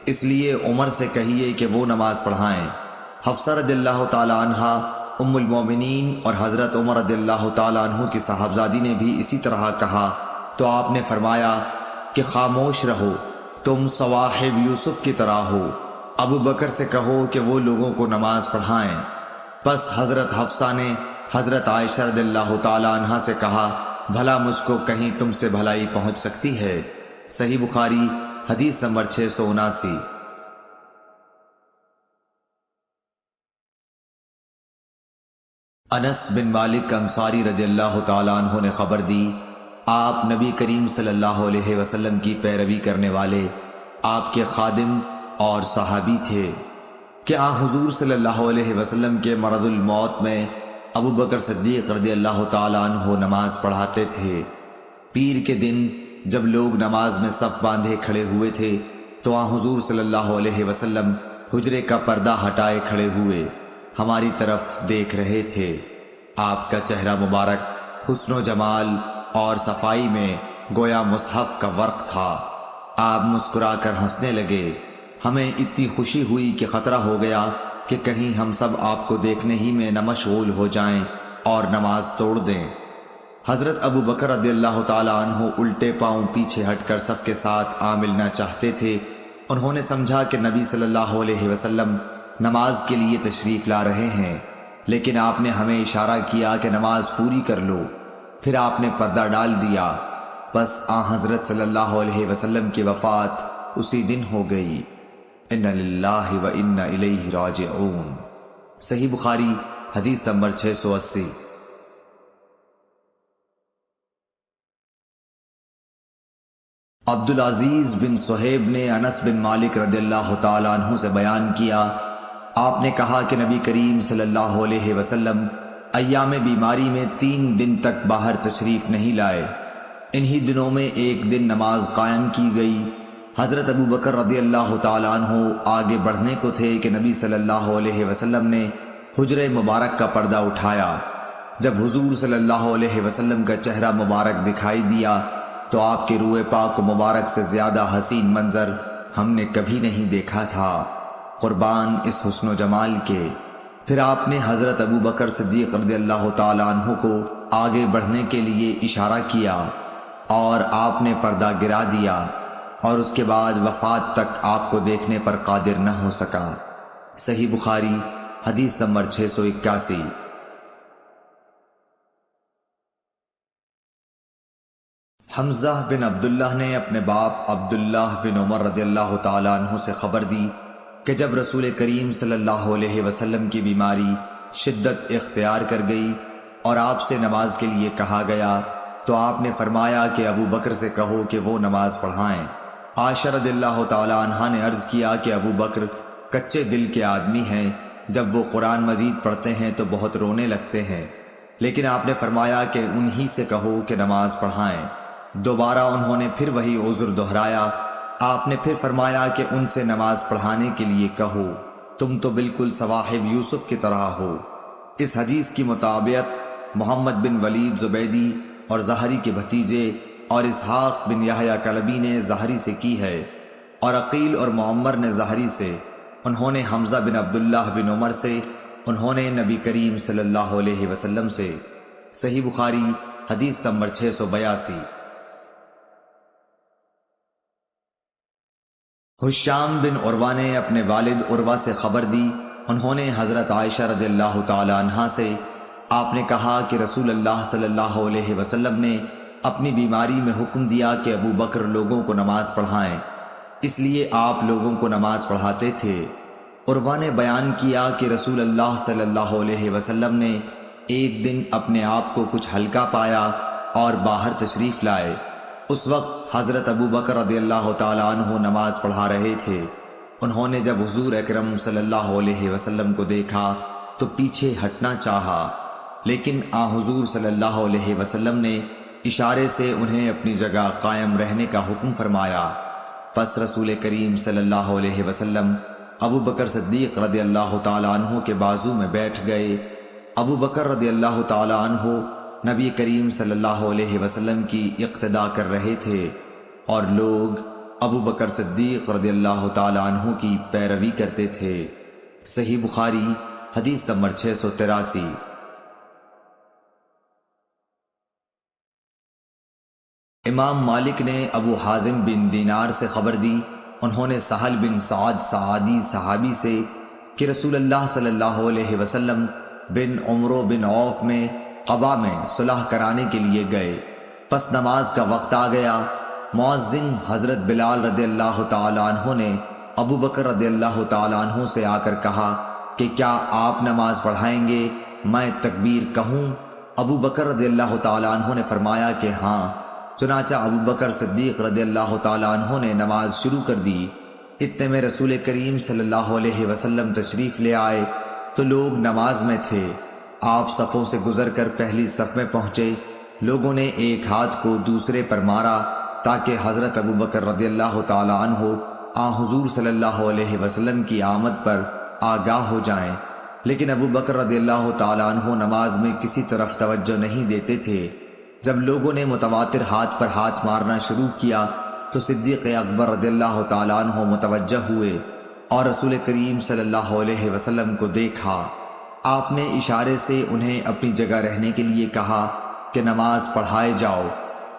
اس لیے عمر سے کہیے کہ وہ نماز پڑھائیں۔ حفصہ رضی اللہ تعالی عنہا ام المومنین اور حضرت عمر رضی اللہ تعالی عنہ کی صاحبزادی نے بھی اسی طرح کہا، تو آپ نے فرمایا کہ خاموش رہو، تم صواحب یوسف کی طرح ہو، ابو بکر سے کہو کہ وہ لوگوں کو نماز پڑھائیں۔ پس حضرت حفصہ نے حضرت عائشہ رضی اللہ تعالی عنہا سے کہا، بھلا مجھ کو کہیں تم سے بھلائی پہنچ سکتی ہے؟ صحیح بخاری حدیث نمبر 679۔ انس بن مالک انصاری رضی اللہ تعالی عنہ نے خبر دی، آپ نبی کریم صلی اللہ علیہ وسلم کی پیروی کرنے والے آپ کے خادم اور صحابی تھے کہ حضور صلی اللہ علیہ وسلم کے مرض الموت میں ابو بکر صدیق رضی اللہ تعالی عنہ نماز پڑھاتے تھے۔ پیر کے دن جب لوگ نماز میں صف باندھے کھڑے ہوئے تھے تو حضور صلی اللہ علیہ وسلم حجرے کا پردہ ہٹائے کھڑے ہوئے ہماری طرف دیکھ رہے تھے۔ آپ کا چہرہ مبارک حسن و جمال اور صفائی میں گویا مصحف کا ورق تھا۔ آپ مسکرا کر ہنسنے لگے، ہمیں اتنی خوشی ہوئی کہ خطرہ ہو گیا کہ کہیں ہم سب آپ کو دیکھنے ہی میں نہ مشغول ہو جائیں اور نماز توڑ دیں۔ حضرت ابو بکر رضی اللہ تعالی عنہ الٹے پاؤں پیچھے ہٹ کر صف کے ساتھ آ ملنا چاہتے تھے۔ انہوں نے سمجھا کہ نبی صلی اللہ علیہ وسلم نماز کے لیے تشریف لا رہے ہیں، لیکن آپ نے ہمیں اشارہ کیا کہ نماز پوری کر لو، پھر آپ نے پردہ ڈال دیا۔ بس حضرت صلی اللہ علیہ وسلم کی وفات اسی دن ہو گئی۔ ان للہ و انا الیہ راجعون۔ صحیح بخاری حدیث نمبر 680۔ عبدالعزیز بن صہیب نے انس بن مالک رضی اللہ تعالی عنہ سے بیان کیا، آپ نے کہا کہ نبی کریم صلی اللہ علیہ وسلم ایام بیماری میں 3 دن تک باہر تشریف نہیں لائے۔ انہی دنوں میں ایک دن نماز قائم کی گئی۔ حضرت ابو بکر رضی اللہ تعالی عنہ آگے بڑھنے کو تھے کہ نبی صلی اللہ علیہ وسلم نے حجرے مبارک کا پردہ اٹھایا۔ جب حضور صلی اللہ علیہ وسلم کا چہرہ مبارک دکھائی دیا تو آپ کے روئے پاک و مبارک سے زیادہ حسین منظر ہم نے کبھی نہیں دیکھا تھا، قربان اس حسن و جمال کے۔ پھر آپ نے حضرت ابو بکر صدیق رضی اللہ تعالیٰ عنہ کو آگے بڑھنے کے لیے اشارہ کیا اور آپ نے پردہ گرا دیا، اور اس کے بعد وفات تک آپ کو دیکھنے پر قادر نہ ہو سکا۔ صحیح بخاری حدیث نمبر 681۔ حمزہ بن عبداللہ نے اپنے باپ عبداللہ بن عمر رضی اللہ تعالیٰ عنہ سے خبر دی کہ جب رسول کریم صلی اللہ علیہ وسلم کی بیماری شدت اختیار کر گئی اور آپ سے نماز کے لیے کہا گیا تو آپ نے فرمایا کہ ابو بکر سے کہو کہ وہ نماز پڑھائیں۔ عائشہ رضی اللہ تعالیٰ عنہا نے عرض کیا کہ ابو بکر کچے دل کے آدمی ہیں، جب وہ قرآن مجید پڑھتے ہیں تو بہت رونے لگتے ہیں، لیکن آپ نے فرمایا کہ انہی سے کہو کہ نماز پڑھائیں۔ دوبارہ انہوں نے پھر وہی عذر دہرایا۔ آپ نے پھر فرمایا کہ ان سے نماز پڑھانے کے لیے کہو، تم تو بالکل صواحب یوسف کی طرح ہو۔ اس حدیث کی مطابقت محمد بن ولید زبیدی اور زہری کے بھتیجے اور اسحاق بن یحییٰ کلبی نے زہری سے کی ہے، اور عقیل اور معمر نے زہری سے، انہوں نے حمزہ بن عبداللہ بن عمر سے، انہوں نے نبی کریم صلی اللہ علیہ وسلم سے۔ صحیح بخاری حدیث نمبر 682۔ حشام بن عروہ نے اپنے والد عروہ سے خبر دی، انہوں نے حضرت عائشہ رضی اللہ تعالی عنہا سے، آپ نے کہا کہ رسول اللہ صلی اللہ علیہ وسلم نے اپنی بیماری میں حکم دیا کہ ابو بکر لوگوں کو نماز پڑھائیں، اس لیے آپ لوگوں کو نماز پڑھاتے تھے۔ عروہ نے بیان کیا کہ رسول اللہ صلی اللہ علیہ وسلم نے ایک دن اپنے آپ کو کچھ ہلکا پایا اور باہر تشریف لائے۔ اس وقت حضرت ابو بکر رضی اللہ تعالیٰ عنہ نماز پڑھا رہے تھے۔ انہوں نے جب حضور اکرم صلی اللہ علیہ وسلم کو دیکھا تو پیچھے ہٹنا چاہا، لیکن حضور صلی اللہ علیہ وسلم نے اشارے سے انہیں اپنی جگہ قائم رہنے کا حکم فرمایا۔ پس رسول کریم صلی اللہ علیہ وسلم ابو بکر صدیق رضی اللہ تعالیٰ عنہ کے بازو میں بیٹھ گئے۔ ابو بکر رضی اللہ تعالیٰ عنہ نبی کریم صلی اللہ علیہ وسلم کی اقتداء کر رہے تھے اور لوگ ابو بکر صدیق رضی اللہ تعالیٰ عنہ کی پیروی کرتے تھے۔ صحیح بخاری حدیث نمبر 683۔ امام مالک نے ابو حازم بن دینار سے خبر دی، انہوں نے سہل بن سعد سعادی صحابی سے کہ رسول اللہ صلی اللہ علیہ وسلم بن عمرو بن عوف میں قبا میں صلح کرانے کے لیے گئے۔ پس نماز کا وقت آ گیا۔ مؤذن حضرت بلال رضی اللہ تعالیٰ عنہ نے ابو بکر رضی اللہ تعالیٰ عنہ سے آ کر کہا کہ کیا آپ نماز پڑھائیں گے؟ میں تکبیر کہوں؟ ابو بکر رضی اللہ تعالیٰ عنہ نے فرمایا کہ ہاں۔ چنانچہ ابو بکر صدیق رضی اللہ تعالیٰ عنہ نے نماز شروع کر دی۔ اتنے میں رسول کریم صلی اللہ علیہ وسلم تشریف لے آئے تو لوگ نماز میں تھے۔ آپ صفوں سے گزر کر پہلی صف میں پہنچے۔ لوگوں نے ایک ہاتھ کو دوسرے پر مارا تاکہ حضرت ابو بکر رضی اللہ تعالیٰ عنہ حضور صلی اللہ علیہ وسلم کی آمد پر آگاہ ہو جائیں، لیکن ابو بکر رضی اللہ تعالیٰ عنہ نماز میں کسی طرف توجہ نہیں دیتے تھے۔ جب لوگوں نے متواتر ہاتھ پر ہاتھ مارنا شروع کیا تو صدیق اکبر رضی اللہ تعالیٰ عنہ متوجہ ہوئے اور رسول کریم صلی اللہ علیہ وسلم کو دیکھا۔ آپ نے اشارے سے انہیں اپنی جگہ رہنے کے لیے کہا کہ نماز پڑھائے جاؤ،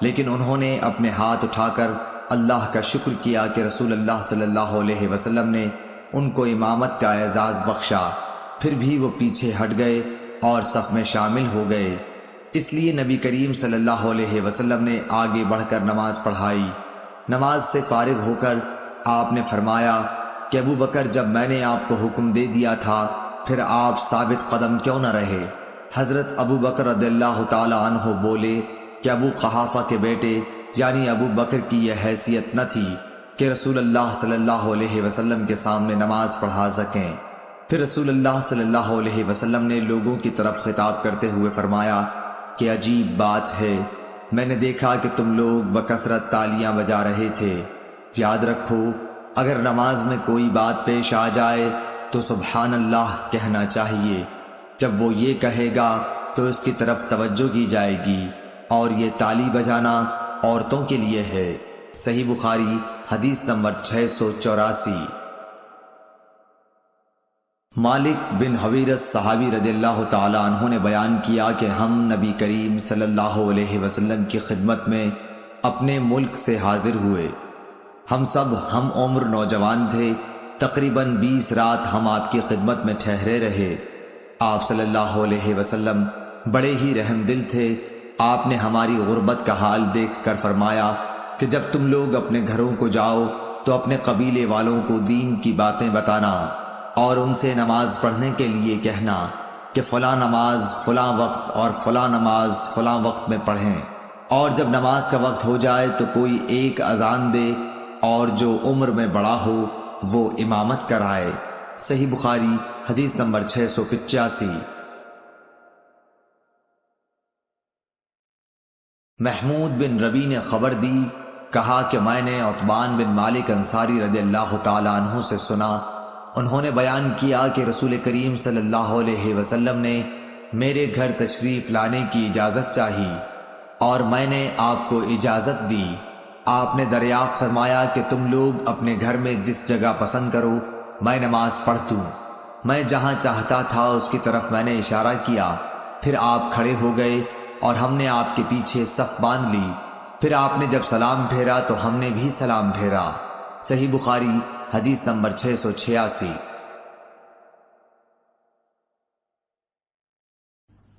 لیکن انہوں نے اپنے ہاتھ اٹھا کر اللہ کا شکر کیا کہ رسول اللہ صلی اللہ علیہ وسلم نے ان کو امامت کا اعزاز بخشا۔ پھر بھی وہ پیچھے ہٹ گئے اور صف میں شامل ہو گئے۔ اس لیے نبی کریم صلی اللہ علیہ وسلم نے آگے بڑھ کر نماز پڑھائی۔ نماز سے فارغ ہو کر آپ نے فرمایا کہ ابو بکر، جب میں نے آپ کو حکم دے دیا تھا پھر آپ ثابت قدم کیوں نہ رہے؟ حضرت ابو بکر رضی اللہ تعالی عنہ بولے کہ ابو قحافہ کے بیٹے یعنی ابو بکر کی یہ حیثیت نہ تھی کہ رسول اللہ صلی اللہ علیہ وسلم کے سامنے نماز پڑھا سکیں۔ پھر رسول اللہ صلی اللہ علیہ وسلم نے لوگوں کی طرف خطاب کرتے ہوئے فرمایا کہ عجیب بات ہے، میں نے دیکھا کہ تم لوگ بکثرت تالیاں بجا رہے تھے۔ یاد رکھو، اگر نماز میں کوئی بات پیش آ جائے تو سبحان اللہ کہنا چاہیے۔ جب وہ یہ کہے گا تو اس کی طرف توجہ کی جائے گی، اور یہ تالی بجانا عورتوں کے لیے ہے۔ صحیح بخاری حدیث نمبر 684۔ مالک بن حویرث صحابی رضی اللہ تعالی عنہ نے بیان کیا کہ ہم نبی کریم صلی اللہ علیہ وسلم کی خدمت میں اپنے ملک سے حاضر ہوئے۔ ہم سب ہم عمر نوجوان تھے۔ تقریباً 20 رات ہم آپ کی خدمت میں ٹھہرے رہے۔ آپ صلی اللہ علیہ وسلم بڑے ہی رحم دل تھے۔ آپ نے ہماری غربت کا حال دیکھ کر فرمایا کہ جب تم لوگ اپنے گھروں کو جاؤ تو اپنے قبیلے والوں کو دین کی باتیں بتانا اور ان سے نماز پڑھنے کے لیے کہنا کہ فلاں نماز فلاں وقت اور فلاں نماز فلاں وقت میں پڑھیں، اور جب نماز کا وقت ہو جائے تو کوئی ایک اذان دے اور جو عمر میں بڑا ہو وہ امامت کرائے۔ صحیح بخاری حدیث نمبر 685۔ محمود بن ربی نے خبر دی، کہا کہ میں نے عتبان بن مالک انصاری رضی اللہ تعالی عنہ سے سنا، انہوں نے بیان کیا کہ رسول کریم صلی اللہ علیہ وسلم نے میرے گھر تشریف لانے کی اجازت چاہی اور میں نے آپ کو اجازت دی۔ آپ نے دریافت فرمایا کہ تم لوگ اپنے گھر میں جس جگہ پسند کرو میں نماز پڑھ دوں۔ میں جہاں چاہتا تھا اس کی طرف میں نے اشارہ کیا، پھر آپ کھڑے ہو گئے اور ہم نے آپ کے پیچھے صف باندھ لی۔ پھر آپ نے جب سلام پھیرا تو ہم نے بھی سلام پھیرا۔ صحیح بخاری حدیث نمبر 686۔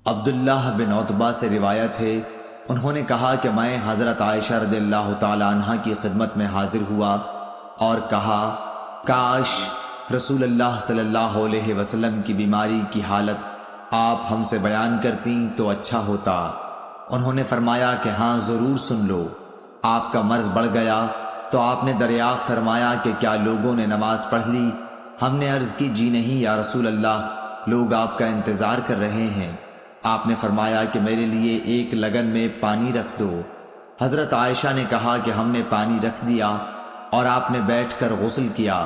عبداللہ بن عتبہ سے روایت ہے، انہوں نے کہا کہ میں حضرت عائشہ رضی اللہ تعالی عنہ کی خدمت میں حاضر ہوا اور کہا کاش رسول اللہ صلی اللہ علیہ وسلم کی بیماری کی حالت آپ ہم سے بیان کرتیں تو اچھا ہوتا۔ انہوں نے فرمایا کہ ہاں ضرور سن لو۔ آپ کا مرض بڑھ گیا تو آپ نے دریافت فرمایا کہ کیا لوگوں نے نماز پڑھ لی؟ ہم نے عرض کی جی نہیں یا رسول اللہ، لوگ آپ کا انتظار کر رہے ہیں۔ آپ نے فرمایا کہ میرے لیے ایک لگن میں پانی رکھ دو۔ حضرت عائشہ نے کہا کہ ہم نے پانی رکھ دیا اور آپ نے بیٹھ کر غسل کیا۔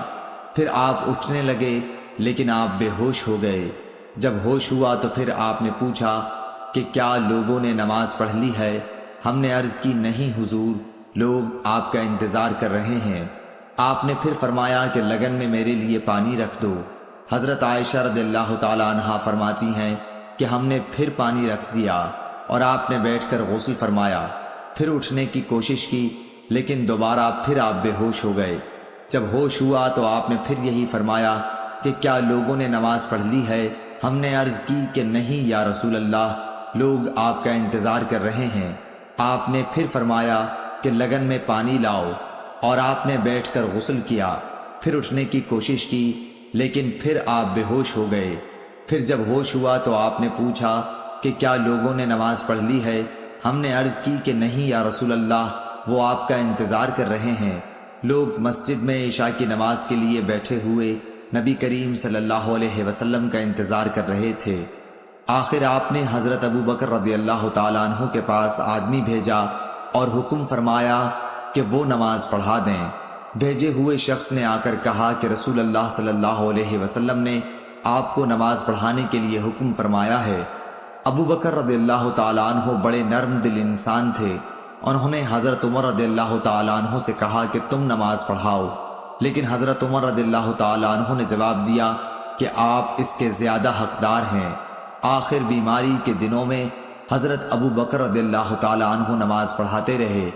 پھر آپ اٹھنے لگے لیکن آپ بے ہوش ہو گئے۔ جب ہوش ہوا تو پھر آپ نے پوچھا کہ کیا لوگوں نے نماز پڑھ لی ہے؟ ہم نے عرض کی نہیں حضور، لوگ آپ کا انتظار کر رہے ہیں۔ آپ نے پھر فرمایا کہ لگن میں میرے لیے پانی رکھ دو۔ حضرت عائشہ رضی اللہ تعالی عنہا فرماتی ہیں کہ ہم نے پھر پانی رکھ دیا اور آپ نے بیٹھ کر غسل فرمایا، پھر اٹھنے کی کوشش کی لیکن دوبارہ پھر آپ بے ہوش ہو گئے۔ جب ہوش ہوا تو آپ نے پھر یہی فرمایا کہ کیا لوگوں نے نماز پڑھ لی ہے؟ ہم نے عرض کی کہ نہیں یا رسول اللہ، لوگ آپ کا انتظار کر رہے ہیں۔ آپ نے پھر فرمایا کہ لگن میں پانی لاؤ اور آپ نے بیٹھ کر غسل کیا، پھر اٹھنے کی کوشش کی لیکن پھر آپ بے ہوش ہو گئے۔ پھر جب ہوش ہوا تو آپ نے پوچھا کہ کیا لوگوں نے نماز پڑھ لی ہے؟ ہم نے عرض کی کہ نہیں یا رسول اللہ، وہ آپ کا انتظار کر رہے ہیں۔ لوگ مسجد میں عشاء کی نماز کے لیے بیٹھے ہوئے نبی کریم صلی اللہ علیہ وسلم کا انتظار کر رہے تھے۔ آخر آپ نے حضرت ابو بکر رضی اللہ تعالیٰ عنہ کے پاس آدمی بھیجا اور حکم فرمایا کہ وہ نماز پڑھا دیں۔ بھیجے ہوئے شخص نے آ کر کہا کہ رسول اللہ صلی اللہ علیہ وسلم نے آپ کو نماز پڑھانے کے لیے حکم فرمایا ہے۔ ابو بکر رضی اللہ تعالیٰ عنہ بڑے نرم دل انسان تھے۔ انہوں نے حضرت عمر رضی اللہ تعالیٰ عنہ سے کہا کہ تم نماز پڑھاؤ، لیکن حضرت عمر رضی اللہ تعالیٰ عنہ نے جواب دیا کہ آپ اس کے زیادہ حقدار ہیں۔ آخر بیماری کے دنوں میں حضرت ابو بکر رضی اللہ تعالیٰ عنہ نماز پڑھاتے رہے۔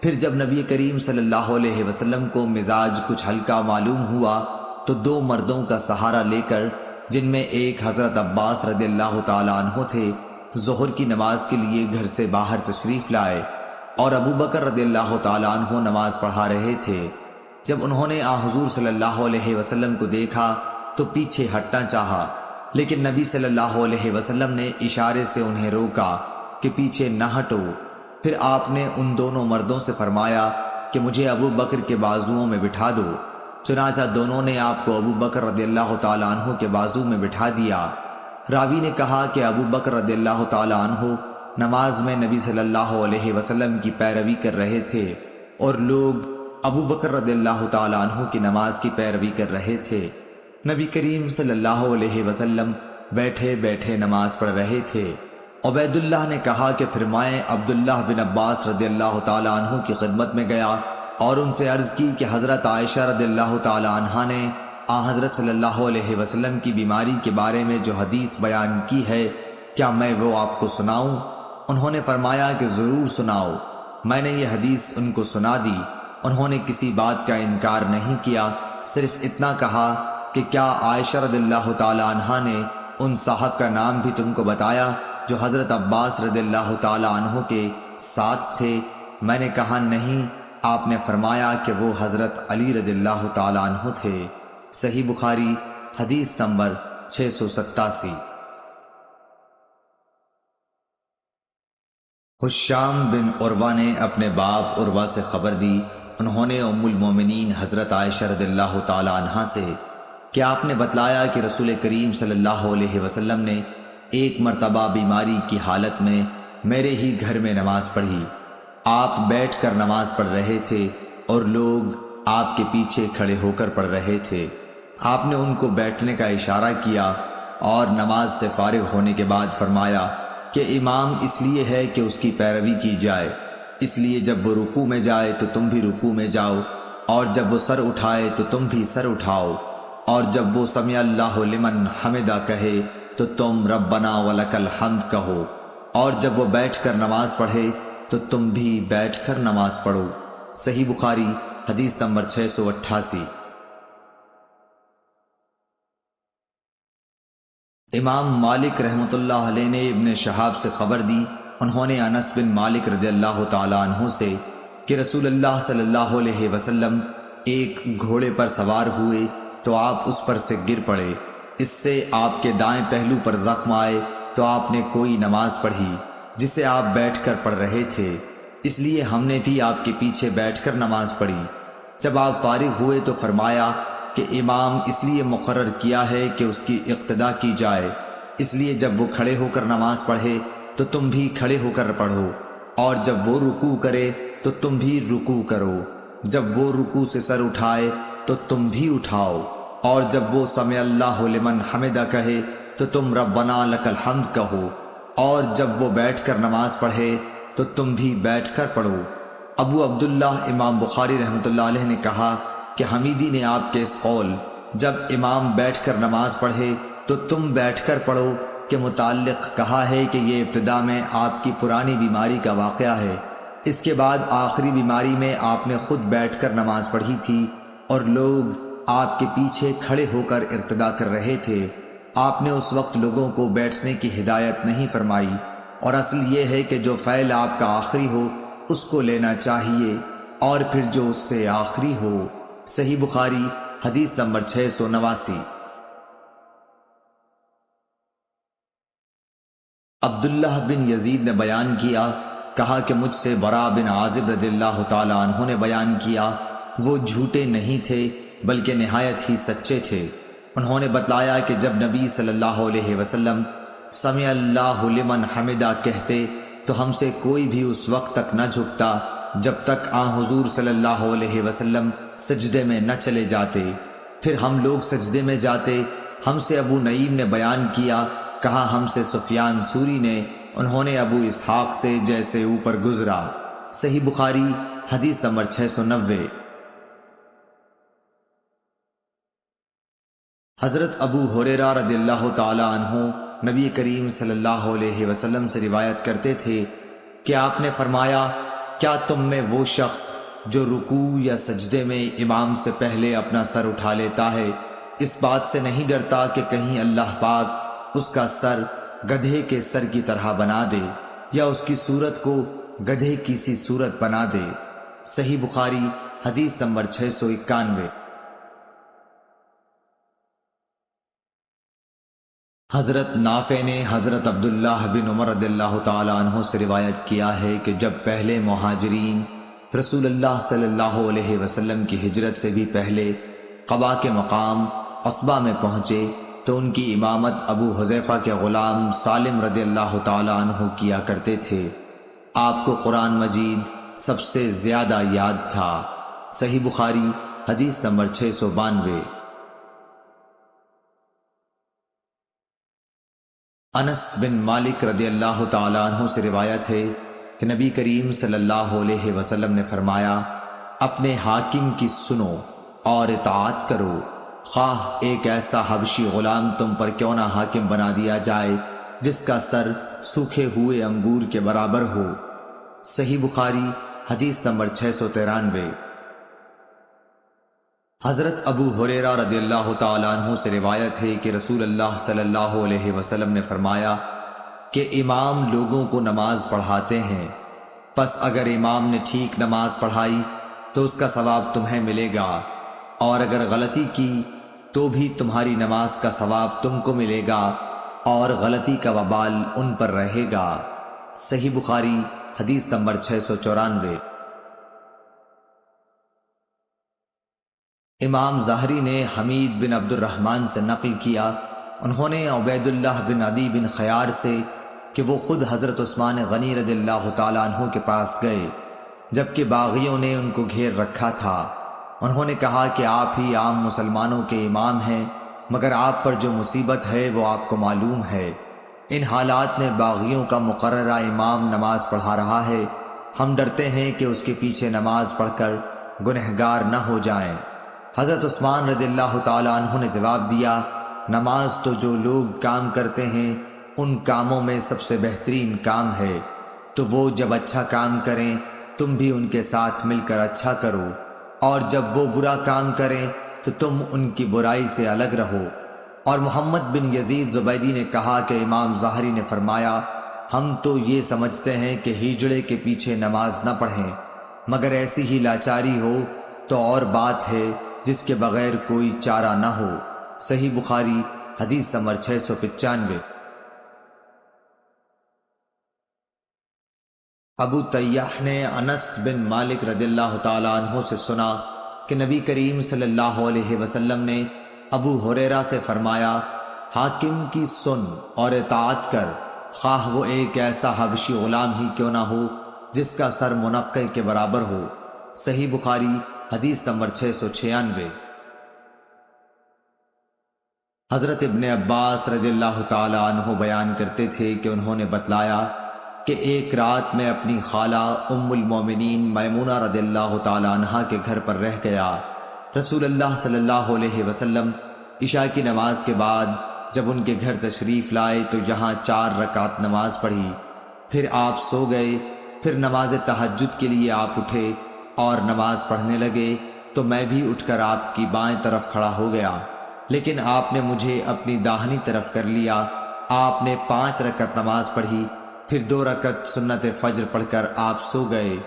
پھر جب نبی کریم صلی اللہ علیہ وسلم کو مزاج کچھ ہلکا معلوم ہوا تو دو مردوں کا سہارا لے کر، جن میں ایک حضرت عباس رضی اللہ تعالیٰ عنہ تھے، ظہر کی نماز کے لیے گھر سے باہر تشریف لائے اور ابو بکر رضی اللہ تعالیٰ عنہ نماز پڑھا رہے تھے۔ جب انہوں نے حضور صلی اللہ علیہ وسلم کو دیکھا تو پیچھے ہٹنا چاہا، لیکن نبی صلی اللہ علیہ وسلم نے اشارے سے انہیں روکا کہ پیچھے نہ ہٹو۔ پھر آپ نے ان دونوں مردوں سے فرمایا کہ مجھے ابو بکر کے بازوؤں میں بٹھا دو۔ چنانچہ دونوں نے آپ کو ابو بکر رضی اللہ تعالیٰ عنہ کے بازو میں بٹھا دیا۔ راوی نے کہا کہ ابو بکر رضی اللہ تعالیٰ عنہ نماز میں نبی صلی اللہ علیہ وسلم کی پیروی کر رہے تھے اور لوگ ابو بکر رضی اللہ تعالیٰ عنہ کی نماز کی پیروی کر رہے تھے۔ نبی کریم صلی اللہ علیہ وسلم بیٹھے بیٹھے نماز پڑھ رہے تھے عبید اللہ نے کہا کہ پھر میں عبداللہ بن عباس رضی اللہ تعالی عنہ کی خدمت میں گیا اور ان سے عرض کی کہ حضرت عائشہ رضی اللہ تعالی عنہ نے حضرت صلی اللہ علیہ وسلم کی بیماری کے بارے میں جو حدیث بیان کی ہے کیا میں وہ آپ کو سناؤں؟ انہوں نے فرمایا کہ ضرور سناؤ۔ میں نے یہ حدیث ان کو سنا دی۔ انہوں نے کسی بات کا انکار نہیں کیا، صرف اتنا کہا کہ کیا عائشہ رضی اللہ تعالی عنہ نے ان صاحب کا نام بھی تم کو بتایا جو حضرت عباس رضی اللہ تعالی عنہ کے ساتھ تھے؟ میں نے کہا نہیں۔ آپ نے فرمایا کہ وہ حضرت علی رضی اللہ تعالی عنہ تھے۔ صحیح بخاری حدیث نمبر 687۔ حشام بن عروہ نے اپنے باپ عروہ سے خبر دی، انہوں نے ام المومنین حضرت عائشہ رضی اللہ تعالی عنہا سے کہ آپ نے بتلایا کہ رسول کریم صلی اللہ علیہ وسلم نے ایک مرتبہ بیماری کی حالت میں میرے ہی گھر میں نماز پڑھی۔ آپ بیٹھ کر نماز پڑھ رہے تھے اور لوگ آپ کے پیچھے کھڑے ہو کر پڑھ رہے تھے۔ آپ نے ان کو بیٹھنے کا اشارہ کیا اور نماز سے فارغ ہونے کے بعد فرمایا کہ امام اس لیے ہے کہ اس کی پیروی کی جائے، اس لیے جب وہ رکوع میں جائے تو تم بھی رکوع میں جاؤ، اور جب وہ سر اٹھائے تو تم بھی سر اٹھاؤ، اور جب وہ سمع اللہ لمن حمدہ کہے تو تم ربنا ولک الحمد کہو، اور جب وہ بیٹھ کر نماز پڑھے تو تم بھی بیٹھ کر نماز پڑھو۔ صحیح بخاری حدیث نمبر 688۔ امام مالک رحمۃ اللہ علیہ نے ابن شہاب سے خبر دی، انہوں نے انس بن مالک رضی اللہ تعالی عنہ سے کہ رسول اللہ صلی اللہ علیہ وسلم ایک گھوڑے پر سوار ہوئے تو آپ اس پر سے گر پڑے، اس سے آپ کے دائیں پہلو پر زخم آئے تو آپ نے کوئی نماز پڑھی جسے آپ بیٹھ کر پڑھ رہے تھے، اس لیے ہم نے بھی آپ کے پیچھے بیٹھ کر نماز پڑھی۔ جب آپ فارغ ہوئے تو فرمایا کہ امام اس لیے مقرر کیا ہے کہ اس کی اقتداء کی جائے، اس لیے جب وہ کھڑے ہو کر نماز پڑھے تو تم بھی کھڑے ہو کر پڑھو، اور جب وہ رکوع کرے تو تم بھی رکوع کرو، جب وہ رکوع سے سر اٹھائے تو تم بھی اٹھاؤ، اور جب وہ سمع اللہ لمن حمدہ کہے تو تم ربنا لک الحمد کہو، اور جب وہ بیٹھ کر نماز پڑھے تو تم بھی بیٹھ کر پڑھو۔ ابو عبداللہ امام بخاری رحمۃ اللہ علیہ نے کہا کہ حمیدی نے آپ کے اس قول جب امام بیٹھ کر نماز پڑھے تو تم بیٹھ کر پڑھو کے متعلق کہا ہے کہ یہ ابتدا میں آپ کی پرانی بیماری کا واقعہ ہے، اس کے بعد آخری بیماری میں آپ نے خود بیٹھ کر نماز پڑھی تھی اور لوگ آپ کے پیچھے کھڑے ہو کر اقتداء کر رہے تھے۔ آپ نے اس وقت لوگوں کو بیٹھنے کی ہدایت نہیں فرمائی، اور اصل یہ ہے کہ جو فعل آپ کا آخری ہو اس کو لینا چاہیے، اور پھر جو اس سے آخری ہو۔ صحیح بخاری حدیث نمبر 689۔ عبداللہ بن یزید نے بیان کیا، کہا کہ مجھ سے برا بن عازب رضی اللہ تعالی عنہ نے بیان کیا، وہ جھوٹے نہیں تھے بلکہ نہایت ہی سچے تھے۔ انہوں نے بتلایا کہ جب نبی صلی اللہ علیہ وسلم سمع اللہ لمن حمدہ کہتے تو ہم سے کوئی بھی اس وقت تک نہ جھکتا جب تک حضور صلی اللہ علیہ وسلم سجدے میں نہ چلے جاتے، پھر ہم لوگ سجدے میں جاتے۔ ہم سے ابو نعیم نے بیان کیا، کہا ہم سے سفیان سوری نے، انہوں نے ابو اسحاق سے جیسے اوپر گزرا۔ صحیح بخاری حدیث نمبر 690۔ حضرت ابو ہریرہ رضی اللہ تعالی عنہ نبی کریم صلی اللہ علیہ وسلم سے روایت کرتے تھے کہ آپ نے فرمایا، کیا تم میں وہ شخص جو رکوع یا سجدے میں امام سے پہلے اپنا سر اٹھا لیتا ہے اس بات سے نہیں ڈرتا کہ کہیں اللہ پاک اس کا سر گدھے کے سر کی طرح بنا دے یا اس کی صورت کو گدھے کی سی صورت بنا دے؟ صحیح بخاری حدیث نمبر 691۔ حضرت نافع نے حضرت عبداللہ بن عمر رضی اللہ تعالی عنہ سے روایت کیا ہے کہ جب پہلے مہاجرین رسول اللہ صلی اللہ علیہ وسلم کی ہجرت سے بھی پہلے قبا کے مقام عصبہ میں پہنچے تو ان کی امامت ابو حذیفہ کے غلام سالم رضی اللہ تعالی عنہ کیا کرتے تھے۔ آپ کو قرآن مجید سب سے زیادہ یاد تھا۔ صحیح بخاری حدیث نمبر 692۔ انس بن مالک رضی اللہ تعالیٰ عنہ سے روایت ہے کہ نبی کریم صلی اللہ علیہ وسلم نے فرمایا، اپنے حاکم کی سنو اور اطاعت کرو، خواہ ایک ایسا حبشی غلام تم پر کیوں نہ حاکم بنا دیا جائے جس کا سر سوکھے ہوئے انگور کے برابر ہو۔ صحیح بخاری حدیث نمبر 693۔ حضرت ابو ہریرہ رضی اللہ تعالیٰ عنہ سے روایت ہے کہ رسول اللہ صلی اللہ علیہ وسلم نے فرمایا کہ امام لوگوں کو نماز پڑھاتے ہیں، پس اگر امام نے ٹھیک نماز پڑھائی تو اس کا ثواب تمہیں ملے گا، اور اگر غلطی کی تو بھی تمہاری نماز کا ثواب تم کو ملے گا، اور غلطی کا وبال ان پر رہے گا۔ صحیح بخاری حدیث نمبر 694۔ امام ظاہری نے حمید بن عبد الرحمن سے نقل کیا، انہوں نے عبید اللہ بن عدی بن خیار سے کہ وہ خود حضرت عثمان غنی رضی اللہ تعالیٰ عنہ کے پاس گئے جبکہ باغیوں نے ان کو گھیر رکھا تھا۔ انہوں نے کہا کہ آپ ہی عام مسلمانوں کے امام ہیں، مگر آپ پر جو مصیبت ہے وہ آپ کو معلوم ہے۔ ان حالات میں باغیوں کا مقررہ امام نماز پڑھا رہا ہے، ہم ڈرتے ہیں کہ اس کے پیچھے نماز پڑھ کر گنہگار نہ ہو جائیں۔ حضرت عثمان رضی اللہ تعالیٰ عنہ نے جواب دیا، نماز تو جو لوگ کام کرتے ہیں ان کاموں میں سب سے بہترین کام ہے، تو وہ جب اچھا کام کریں تم بھی ان کے ساتھ مل کر اچھا کرو، اور جب وہ برا کام کریں تو تم ان کی برائی سے الگ رہو۔ اور محمد بن یزید زبیدی نے کہا کہ امام ظاہری نے فرمایا، ہم تو یہ سمجھتے ہیں کہ ہجڑے کے پیچھے نماز نہ پڑھیں، مگر ایسی ہی لاچاری ہو تو اور بات ہے جس کے بغیر کوئی چارہ نہ ہو۔ صحیح بخاری حدیث نمبر 695۔ ابو طیاح نے انس بن مالک رضی اللہ تعالیٰ عنہ سے سنا کہ نبی کریم صلی اللہ علیہ وسلم نے ابو ہریرہ سے فرمایا، حاکم کی سن اور اطاعت کر، خواہ وہ ایک ایسا حبشی غلام ہی کیوں نہ ہو جس کا سر منقع کے برابر ہو۔ صحیح بخاری حدیث نمبر 696۔ حضرت ابن عباس رضی اللہ تعالی عنہ بیان کرتے تھے کہ انہوں نے بتلایا کہ ایک رات میں اپنی خالہ ام المومنین میمونہ رضی اللہ تعالی عنہ کے گھر پر رہ گیا۔ رسول اللہ صلی اللہ علیہ وسلم عشاء کی نماز کے بعد جب ان کے گھر تشریف لائے تو یہاں 4 رکعت نماز پڑھی، پھر آپ سو گئے، پھر نماز تہجد کے لیے آپ اٹھے اور نماز پڑھنے لگے تو میں بھی اٹھ کر آپ کی بائیں طرف کھڑا ہو گیا، لیکن آپ نے مجھے اپنی داہنی طرف کر لیا۔ آپ نے 5 رکعت نماز پڑھی، پھر 2 رکعت سنت فجر پڑھ کر آپ سو گئے،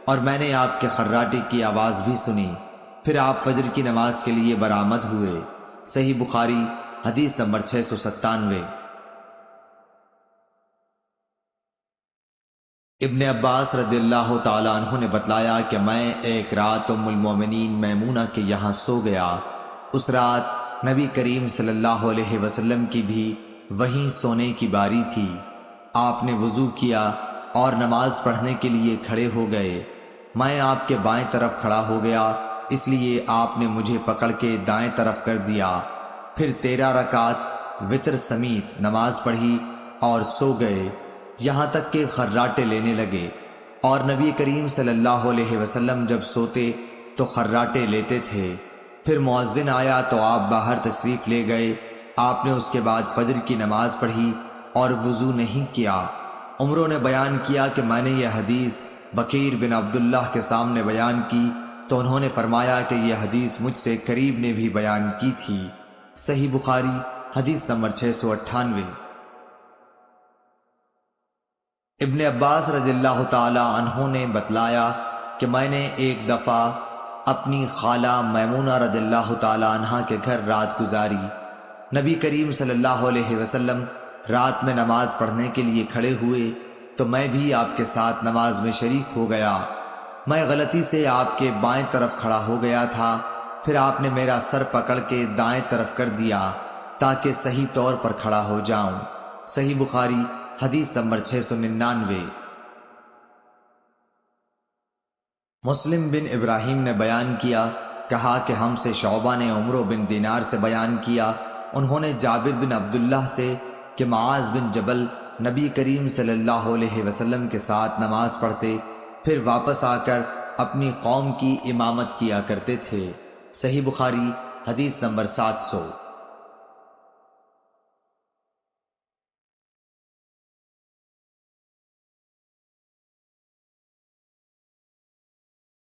اور میں نے آپ کے خراٹے کی آواز بھی سنی، پھر آپ فجر کی نماز کے لیے برآمد ہوئے۔ صحیح بخاری حدیث نمبر 697۔ ابن عباس رضی اللہ تعالی عنہ نے بتلایا کہ میں ایک رات ام المومنین میمونہ کے یہاں سو گیا۔ اس رات نبی کریم صلی اللہ علیہ وسلم کی بھی وہیں سونے کی باری تھی۔ آپ نے وضو کیا اور نماز پڑھنے کے لیے کھڑے ہو گئے۔ میں آپ کے بائیں طرف کھڑا ہو گیا، اس لیے آپ نے مجھے پکڑ کے دائیں طرف کر دیا، پھر 13 رکعت وتر سمیت نماز پڑھی اور سو گئے، یہاں تک کہ خراٹے لینے لگے۔ اور نبی کریم صلی اللہ علیہ وسلم جب سوتے تو خراٹے لیتے تھے۔ پھر مؤذن آیا تو آپ باہر تشریف لے گئے۔ آپ نے اس کے بعد فجر کی نماز پڑھی اور وضو نہیں کیا۔ عمروں نے بیان کیا کہ میں نے یہ حدیث بکیر بن عبداللہ کے سامنے بیان کی تو انہوں نے فرمایا کہ یہ حدیث مجھ سے قریب نے بھی بیان کی تھی۔ صحیح بخاری حدیث نمبر 698۔ ابن عباس رضی اللہ تعالی عنہ نے بتلایا کہ میں نے ایک دفعہ اپنی خالہ میمونہ رضی اللہ تعالی عنہ کے گھر رات گزاری۔ نبی کریم صلی اللہ علیہ وسلم رات میں نماز پڑھنے کے لیے کھڑے ہوئے تو میں بھی آپ کے ساتھ نماز میں شریک ہو گیا۔ میں غلطی سے آپ کے بائیں طرف کھڑا ہو گیا تھا، پھر آپ نے میرا سر پکڑ کے دائیں طرف کر دیا تاکہ صحیح طور پر کھڑا ہو جاؤں۔ صحیح بخاری حدیث نمبر 699۔ مسلم بن ابراہیم نے بیان کیا، کہا کہ ہم سے شعبہ نے عمرو بن دینار سے بیان کیا، انہوں نے جابر بن عبداللہ سے کہ معاذ بن جبل نبی کریم صلی اللہ علیہ وسلم کے ساتھ نماز پڑھتے، پھر واپس آ کر اپنی قوم کی امامت کیا کرتے تھے۔ صحیح بخاری حدیث نمبر 700۔